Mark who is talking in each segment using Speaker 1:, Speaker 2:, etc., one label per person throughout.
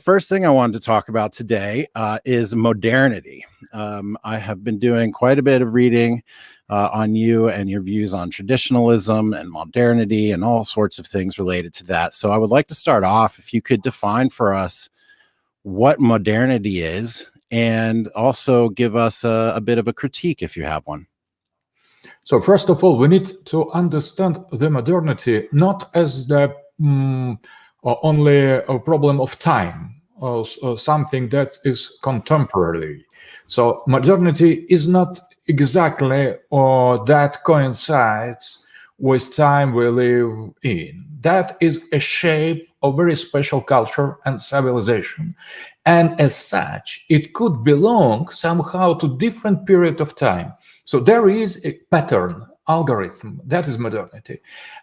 Speaker 1: first thing I wanted to talk about today is modernity. I have been doing quite a bit of reading on you and your views on traditionalism and modernity and all sorts of things related to that. So I would like to start off, if you could define for us what modernity is, and also give us a bit of a critique if you have one.
Speaker 2: So first of all, we need to understand the modernity not as the only a problem of time, or something that is contemporary. So modernity is not exactly that coincides with time we live in. That is a shape of very special culture and civilization. And as such, it could belong somehow to different period of time. So there is a pattern, algorithm, that is modernity.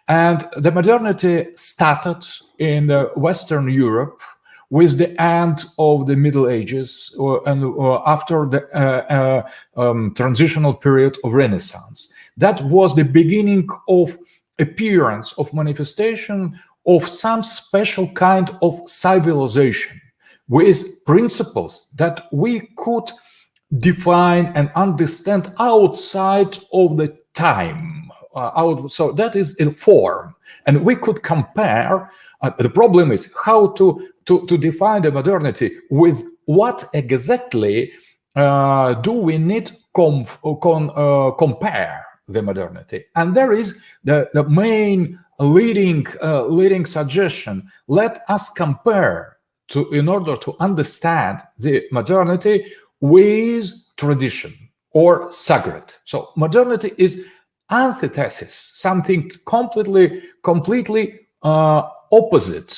Speaker 2: And the modernity started in Western Europe with the end of the Middle Ages and after the transitional period of Renaissance. That was the beginning of appearance, of manifestation of some special kind of civilization with principles that we could define and understand outside of the time. So that is in form, and we could compare. The problem is how to define the modernity. With what exactly do we need compare the modernity? And there is the main leading suggestion. Let us compare in order to understand the modernity with tradition or sacred. So modernity is antithesis, something completely opposite,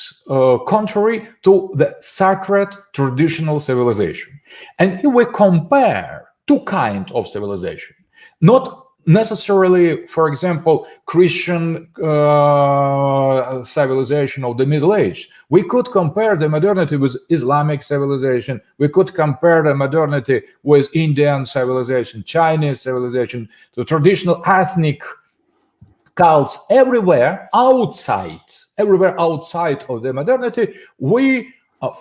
Speaker 2: contrary to the sacred traditional civilization. And if we compare two kinds of civilization, not necessarily, for example, Christian civilization of the Middle Age. We could compare the modernity with Islamic civilization. We could compare the modernity with Indian civilization, Chinese civilization, the traditional ethnic cults. Everywhere outside of the modernity, we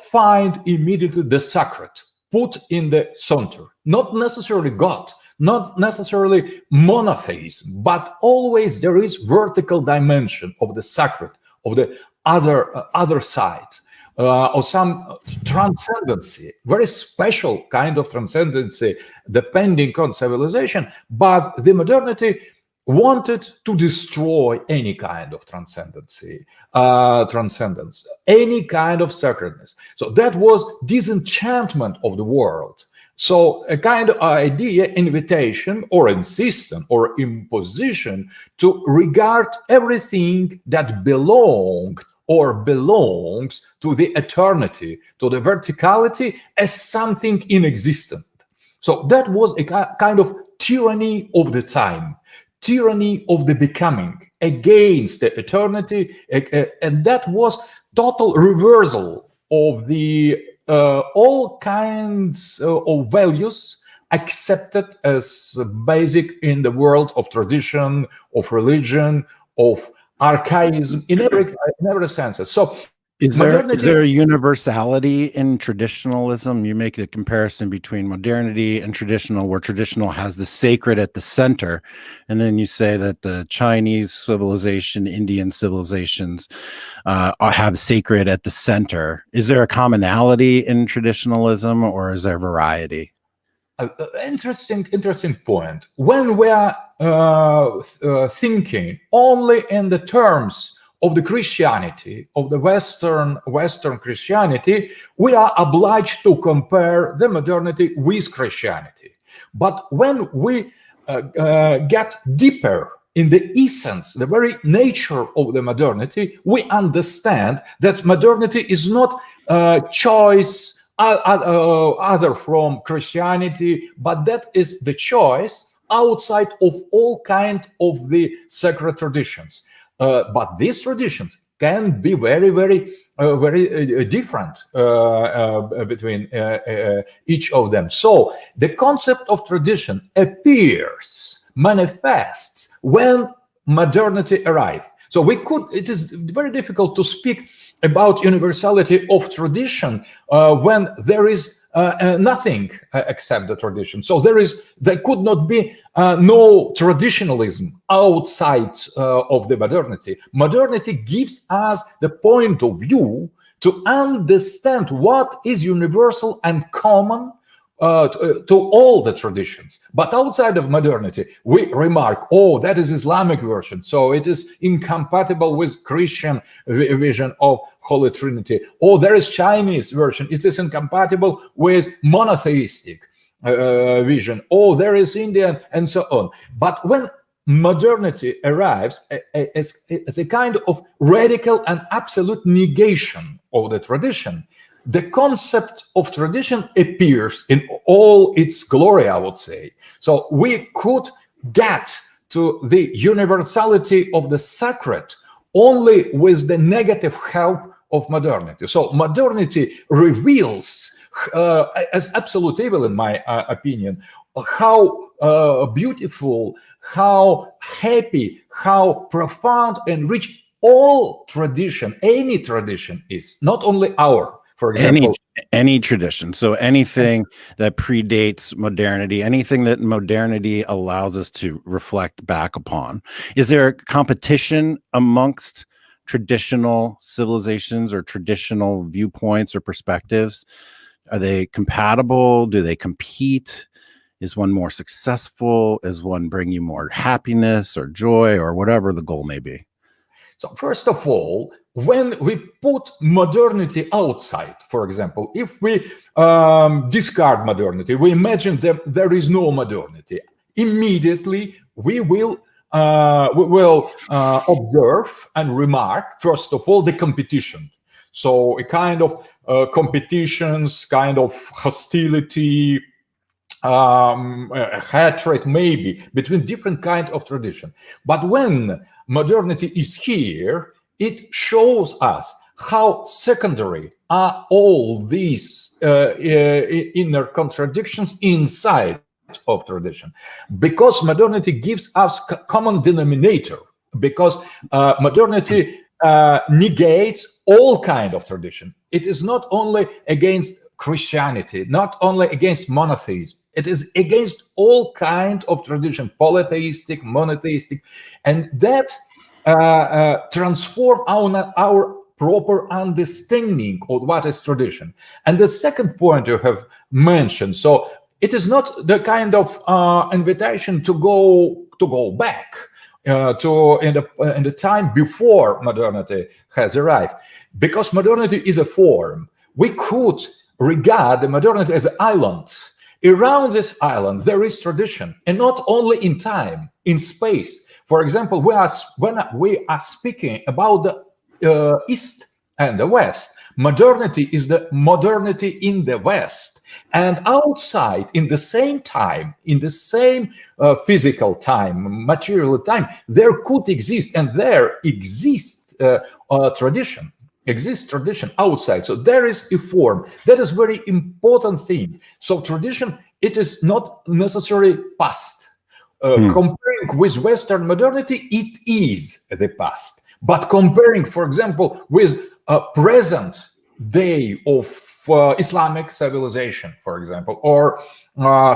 Speaker 2: find immediately the sacred put in the center. Not necessarily God, not necessarily monotheism, but always there is vertical dimension of the sacred, of the other side, or some transcendency, very special kind of transcendency, depending on civilization. But the modernity wanted to destroy any kind of transcendence, any kind of sacredness. So that was disenchantment of the world. So a kind of idea, invitation or insistence or imposition to regard everything that belonged or belongs to the eternity, to the verticality, as something inexistent. So that was a kind of tyranny of the time, tyranny of the becoming against the eternity, and that was total reversal of the all kinds of values accepted as basic in the world of tradition, of religion, of archaism, in every sense. So
Speaker 1: is there a universality in traditionalism? You make a comparison between modernity and traditional, where traditional has the sacred at the center, and then you say that the Chinese civilization, Indian civilizations have sacred at the center. Is there a commonality in traditionalism, or is there variety?
Speaker 2: Interesting point. When we are thinking only in the terms of the Christianity, of the Western Christianity, we are obliged to compare the modernity with Christianity. But when we get deeper in the essence, the very nature of the modernity, we understand that modernity is not a choice other from Christianity, but that is the choice outside of all kind of the sacred traditions. But these traditions can be very different between each of them. So the concept of tradition appears, manifests when modernity arrived. So it is very difficult to speak about universality of tradition when there is nothing except the tradition. So there could not be no traditionalism outside of the modernity. Modernity gives us the point of view to understand what is universal and common to all the traditions. But outside of modernity, we remark, oh, that is Islamic version, so it is incompatible with Christian vision of Holy Trinity. Or there is Chinese version, it is incompatible with monotheistic vision. Or there is Indian, and so on. But when modernity arrives as a kind of radical and absolute negation of the tradition, the concept of tradition appears in all its glory, I would say. So we could get to the universality of the sacred only with the negative help of modernity. So modernity reveals as absolute evil, in my opinion, how beautiful, how happy, how profound and rich all tradition, any tradition is, not only our. For example,
Speaker 1: any tradition. So anything that predates modernity, anything that modernity allows us to reflect back upon. Is there a competition amongst traditional civilizations or traditional viewpoints or perspectives? Are they compatible? Do they compete? Is one more successful? Is one bring you more happiness or joy or whatever the goal may be?
Speaker 2: So first of all, when we put modernity outside, for example, if we discard modernity, we imagine that there is no modernity, immediately we will observe and remark, first of all, the competition. So a kind of competitions, kind of hostility, hatred maybe between different kinds of tradition. But when modernity is here, it shows us how secondary are all these inner contradictions inside of tradition. Because modernity gives us common denominator, because modernity negates all kind of tradition. It is not only against Christianity, not only against monotheism, it is against all kind of tradition, polytheistic, monotheistic, and that transform our proper understanding of what is tradition. And the second point you have mentioned, so it is not the kind of invitation to go back to in the time before modernity has arrived, because modernity is a form. We could regard the modernity as an island. Around this island there is tradition, and not only in time, in space. For example, when we are speaking about the East and the West, modernity is the modernity in the West. And outside, in the same time, in the same physical time, material time, there could exist, and there exists tradition. Exists tradition outside. So there is a form. That is very important thing. So tradition, it is not necessarily past. Comparing with Western modernity, it is the past. But comparing, for example, with a present day of Islamic civilization, for example, or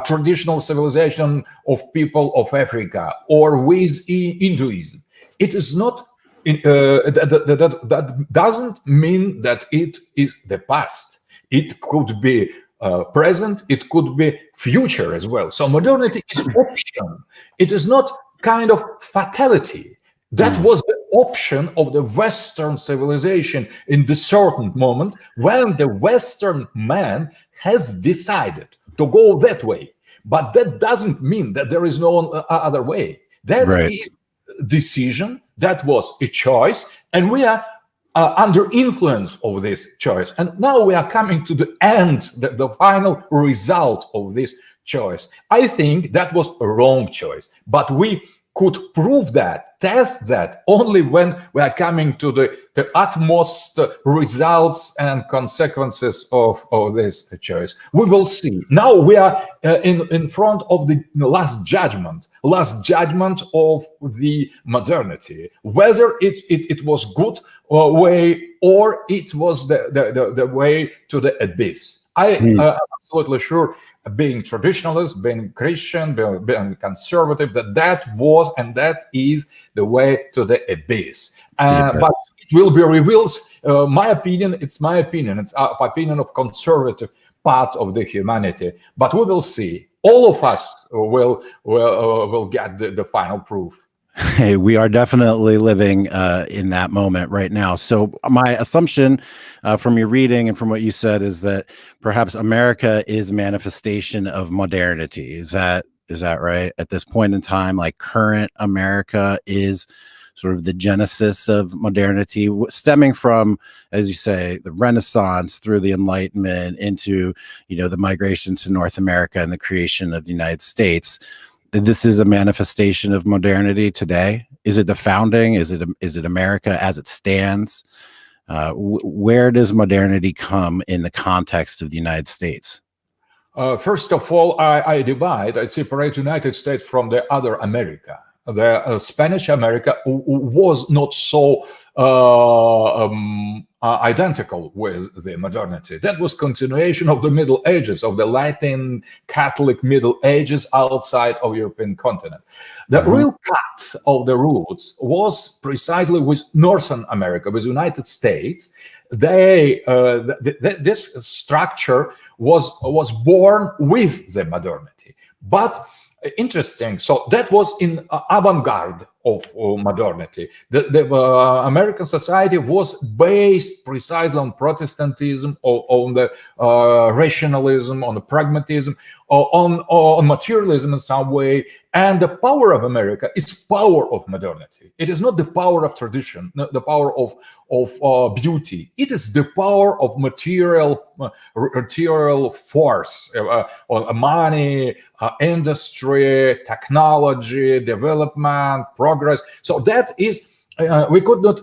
Speaker 2: traditional civilization of people of Africa, or with Hinduism, it is not. That doesn't mean that it is the past. It could be present, it could be future as well. So modernity is option. It is not kind of fatality. That was the option of the Western civilization in the certain moment when the Western man has decided to go that way. But that doesn't mean that there is no other way. That is decision, that was a choice, and we are under influence of this choice. And now we are coming to the end, the final result of this choice. I think that was a wrong choice, but we could prove that, test that, only when we are coming to the utmost results and consequences of this choice. We will see. Now we are in front of the last judgment of the modernity, whether it was good way or it was the way to the abyss. I'm absolutely sure, being traditionalist, being Christian, being conservative, that was and that is the way to the abyss. But it will be revealed. My opinion, it's my opinion. It's opinion of conservative part of the humanity. But we will see. All of us will get the final proof.
Speaker 1: Hey, we are definitely living in that moment right now. So my assumption from your reading and from what you said is that perhaps America is a manifestation of modernity. Is that right? At this point in time, like current America is sort of the genesis of modernity, stemming from, as you say, the Renaissance through the Enlightenment into, the migration to North America and the creation of the United States. This is a manifestation of modernity today. Is it the founding? Is it America as it stands? Where does modernity come in the context of the United States?
Speaker 2: First of all, I separate United States from the other America. The Spanish America was not so identical with the modernity. That was continuation of the Middle Ages, of the Latin Catholic Middle Ages outside of European continent. The real cut of the roots was precisely with Northern America, with United States. This structure was born with the modernity, but interesting. So that was in avant-garde of modernity. The American society was based precisely on Protestantism, on the rationalism, on the pragmatism, on materialism in some way. And the power of America is power of modernity. It is not the power of tradition, not the power of beauty. It is the power of material force, money, industry, technology, development, progress. So that is, we could not,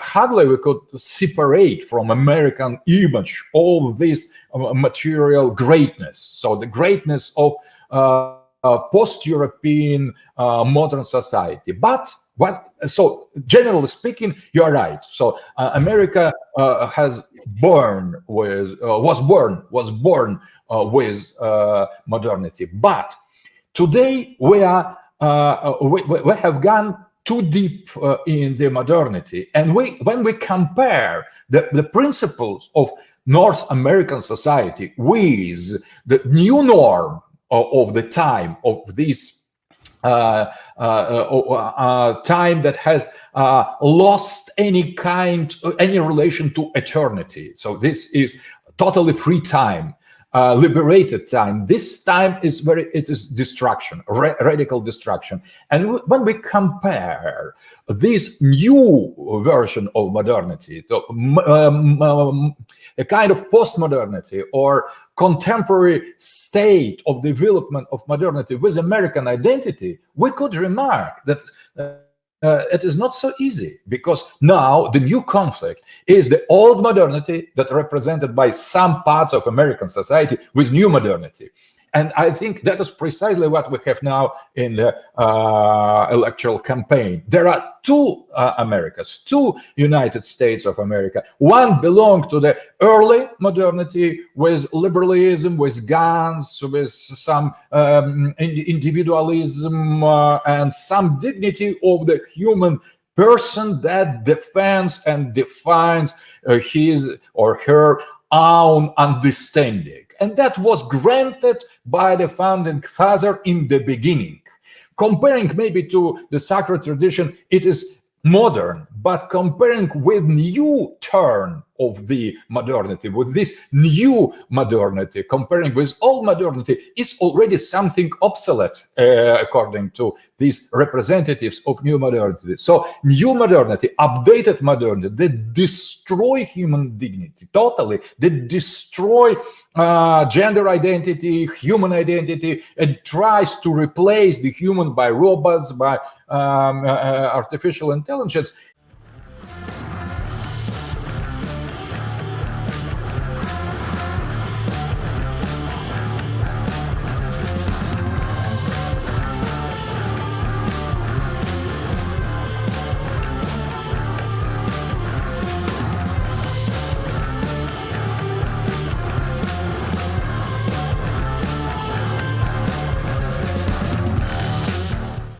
Speaker 2: hardly we could separate from American image all this material greatness. So the greatness of post-European modern society. So generally speaking, you are right. So America was born with modernity. But today we have gone too deep in the modernity, and when we compare the principles of North American society with the new norm of the time of this time that has lost any relation to eternity. So this is totally free time, liberated time. This time is it is destruction, radical destruction. And when we compare this new version of modernity, a kind of post-modernity or contemporary state of development of modernity with American identity, we could remark that it is not so easy, because now the new conflict is the old modernity that represented by some parts of American society with new modernity. And I think that is precisely what we have now in the electoral campaign. There are two Americas, two United States of America. One belonged to the early modernity with liberalism, with guns, with some individualism and some dignity of the human person that defends and defines his or her own understanding. And that was granted by the founding father in the beginning. Comparing maybe to the sacred tradition, it is modern, but comparing with new turn of the modernity, with this new modernity, comparing with old modernity, is already something obsolete, according to these representatives of new modernity. So new modernity, updated modernity, that destroy human dignity totally, that destroy gender identity, human identity, and tries to replace the human by robots, by artificial intelligence.